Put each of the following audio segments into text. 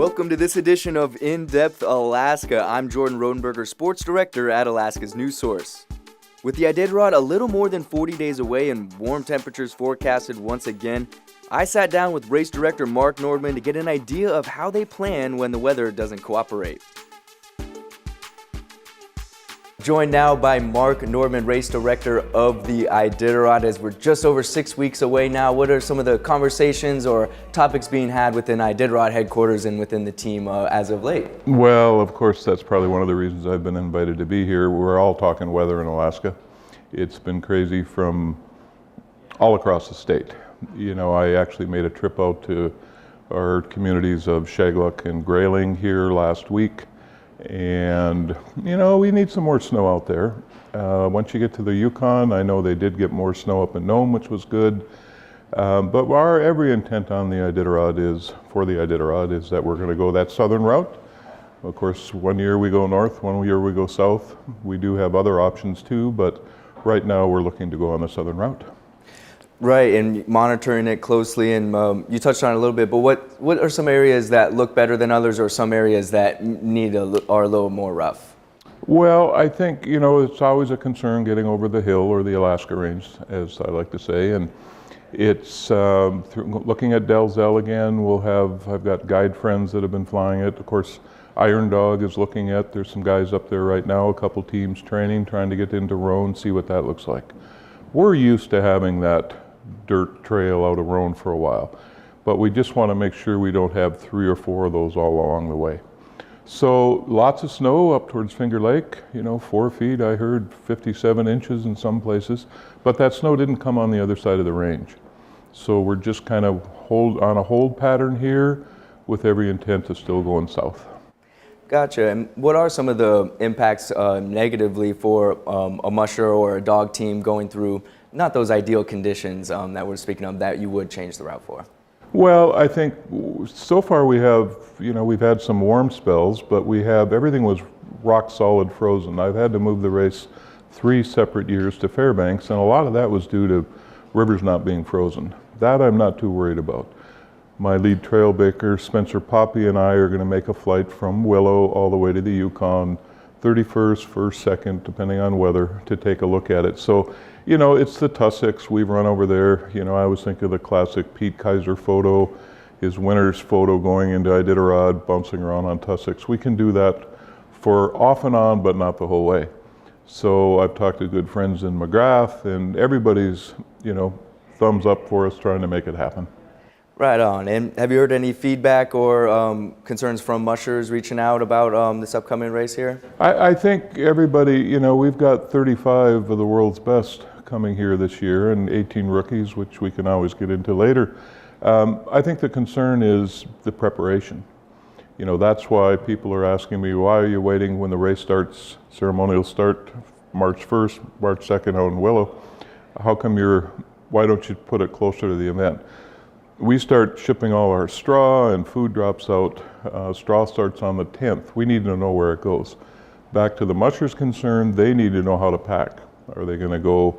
Welcome to this edition of In Depth Alaska. I'm Jordan Rodenberger, sports director at Alaska's News Source. With the Iditarod a little more than 40 days away and warm temperatures forecasted once again, I sat down with race director Mark Nordman to get an idea of how they plan when the weather doesn't cooperate. Joined now by Mark Nordman, race director of the Iditarod, as we're just over 6 weeks away now. What are some of the conversations or topics being had within Iditarod headquarters and within the team as of late? Well, of course, that's probably one of the reasons I've been invited to be here. We're all talking weather in Alaska. It's been crazy from all across the state. You know, I actually made a trip out to our communities of Shagluk and Grayling here last week. And, you know, we need some more snow out there. Once you get to the Yukon, I know they did get more snow up in Nome, which was good. But our every intent on the Iditarod is that we're going to go that southern route. Of course, one year we go north, one year we go south. We do have other options too, but right now we're looking to go on the southern route. Right, and monitoring it closely, and you touched on it a little bit, but what are some areas that look better than others, or some areas that are a little more rough? Well, I think, you know, it's always a concern getting over the hill, or the Alaska Range, as I like to say, and it's looking at Dalzell again. I've got guide friends that have been flying it. Of course, Iron Dog is looking at, there's some guys up there right now, a couple teams training, trying to get into Roan, see what that looks like. We're used to having that dirt trail out of Roan for a while, but we just want to make sure we don't have 3 or 4 of those all along the way. So lots of snow up towards Finger Lake, you know, 4 feet, I heard 57 inches in some places, but that snow didn't come on the other side of the range. So we're just kind of on a hold pattern here with every intent of still going south. Gotcha. And what are some of the impacts negatively for a musher or a dog team going through not those ideal conditions that we're speaking of that you would change the route for? Well, I think so far we've had some warm spells, but everything was rock solid frozen. I've had to move the race 3 separate years to Fairbanks, and a lot of that was due to rivers not being frozen. That I'm not too worried about. My lead trail baker, Spencer Poppy, and I are going to make a flight from Willow all the way to the Yukon, 31st, 1st, 2nd, depending on weather, to take a look at it. So, you know, it's the tussocks. We've run over there. You know, I always think of the classic Pete Kaiser photo, his winner's photo going into Iditarod, bouncing around on tussocks. We can do that for off and on, but not the whole way. So I've talked to good friends in McGrath, and everybody's, you know, thumbs up for us trying to make it happen. Right on. And have you heard any feedback or concerns from mushers reaching out about this upcoming race here? I think everybody, you know, we've got 35 of the world's best coming here this year and 18 rookies, which we can always get into later. I think the concern is the preparation. You know, that's why people are asking me, why are you waiting when the race starts, ceremonial start March 1st, March 2nd out in Willow? Why don't you put it closer to the event? We start shipping all our straw and food drops out. Straw starts on the 10th. We need to know where it goes. Back to the mushers' concern, they need to know how to pack. Are they going to go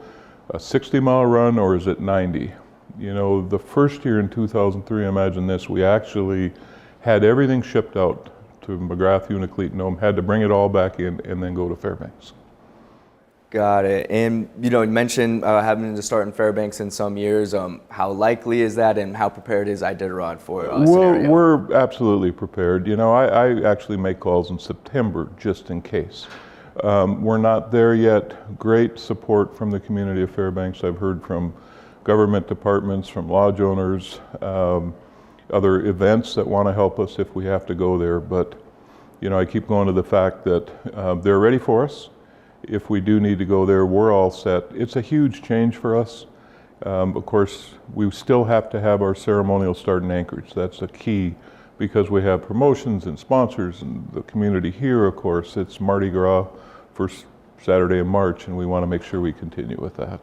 a 60-mile run or is it 90? You know, the first year in 2003, imagine this, we actually had everything shipped out to McGrath, Unacleat, Nome, had to bring it all back in and then go to Fairbanks. Got it. And, you know, you mentioned having to start in Fairbanks in some years. How likely is that, and how prepared is Iditarod for a scenario? Well, we're absolutely prepared. You know, I actually make calls in September just in case. We're not there yet. Great support from the community of Fairbanks. I've heard from government departments, from lodge owners, other events that want to help us if we have to go there. But, you know, I keep going to the fact that they're ready for us. If we do need to go there, we're all set. It's a huge change for us. Of course, we still have to have our ceremonial start in Anchorage. That's a key because we have promotions and sponsors and the community here, of course. It's Mardi Gras first Saturday in March, and we want to make sure we continue with that.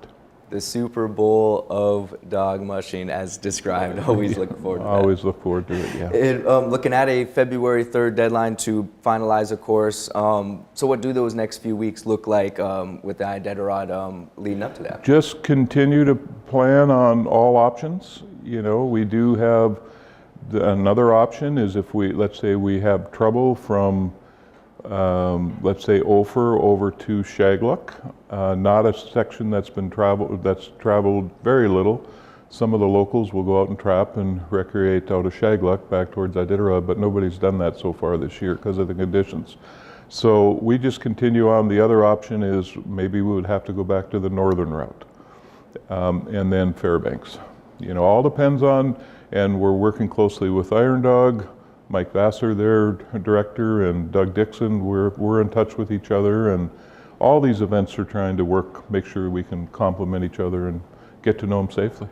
The Super Bowl of dog mushing, as described. Always looking forward to that. Always look forward to it, yeah. Looking at a February 3rd deadline to finalize a course. So what do those next few weeks look like with the Iditarod leading up to that? Just continue to plan on all options. You know, we do have Another option is if let's say we have trouble from, let's say Ophir over to Shagluck, not a section that's traveled very little. Some of the locals will go out and trap and recreate out of Shagluck back towards Iditarod, but nobody's done that so far this year because of the conditions. So we just continue on. The other option is maybe we would have to go back to the northern route, and then Fairbanks. All depends on, and we're working closely with Iron Dog, Mike Vassar, their director, and Doug Dixon. We're in touch with each other, and all these events are trying to make sure we can complement each other and get to know them safely.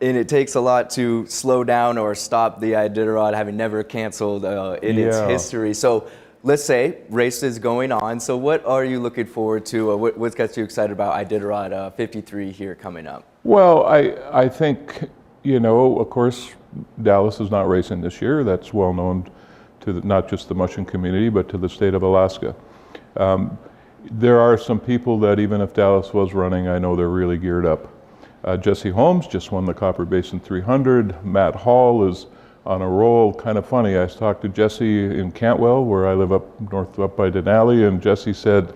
And it takes a lot to slow down or stop the Iditarod, having never canceled in its history. So let's say race is going on. So what are you looking forward to? What gets you excited about Iditarod 53 here coming up? Well, I think, of course, Dallas is not racing this year. That's well known to not just the mushing community, but to the state of Alaska. There are some people that even if Dallas was running, I know they're really geared up. Jesse Holmes just won the Copper Basin 300. Matt Hall is on a roll. Kind of funny, I talked to Jesse in Cantwell, where I live up north up by Denali, and Jesse said,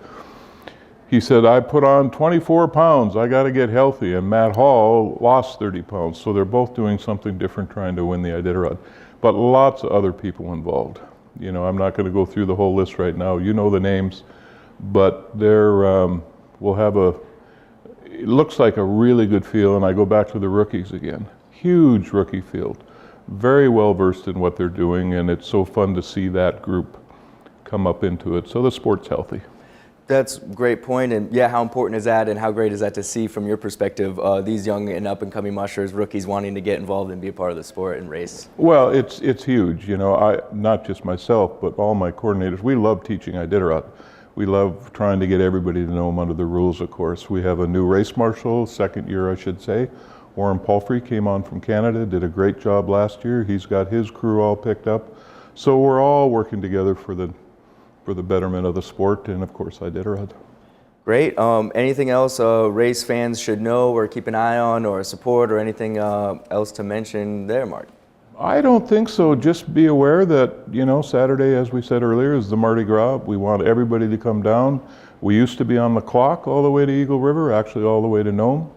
I put on 24 pounds, I got to get healthy, and Matt Hall lost 30 pounds. So they're both doing something different trying to win the Iditarod. But lots of other people involved. I'm not going to go through the whole list right now. You know the names, but we'll have it looks like a really good field, and I go back to the rookies again. Huge rookie field. Very well versed in what they're doing, and it's so fun to see that group come up into it. So the sport's healthy. That's a great point, and yeah, how important is that, and how great is that to see from your perspective, these young and up-and-coming mushers, rookies wanting to get involved and be a part of the sport and race? Well, it's huge. I not just myself, but all my coordinators, we love teaching Iditarod. We love trying to get everybody to know them under the rules, of course. We have a new race marshal, second year I should say. Warren Palfrey came on from Canada, did a great job last year. He's got his crew all picked up. So we're all working together for the betterment of the sport, and of course Iditarod. Great. Anything else race fans should know or keep an eye on or support, or anything else to mention there, Mark? I don't think so. Just be aware that, Saturday, as we said earlier, is the Mardi Gras. We want everybody to come down. We used to be on the clock all the way to Eagle River, actually all the way to Nome.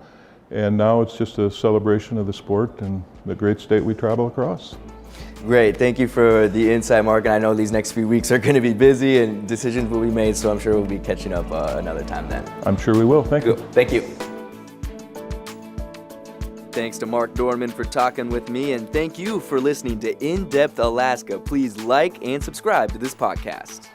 And now it's just a celebration of the sport and the great state we travel across. Great. Thank you for the insight, Mark. And I know these next few weeks are going to be busy and decisions will be made, so I'm sure we'll be catching up another time then. I'm sure we will. Thank you. Thank you. Thanks to Mark Dorman for talking with me, and thank you for listening to In Depth Alaska. Please like and subscribe to this podcast.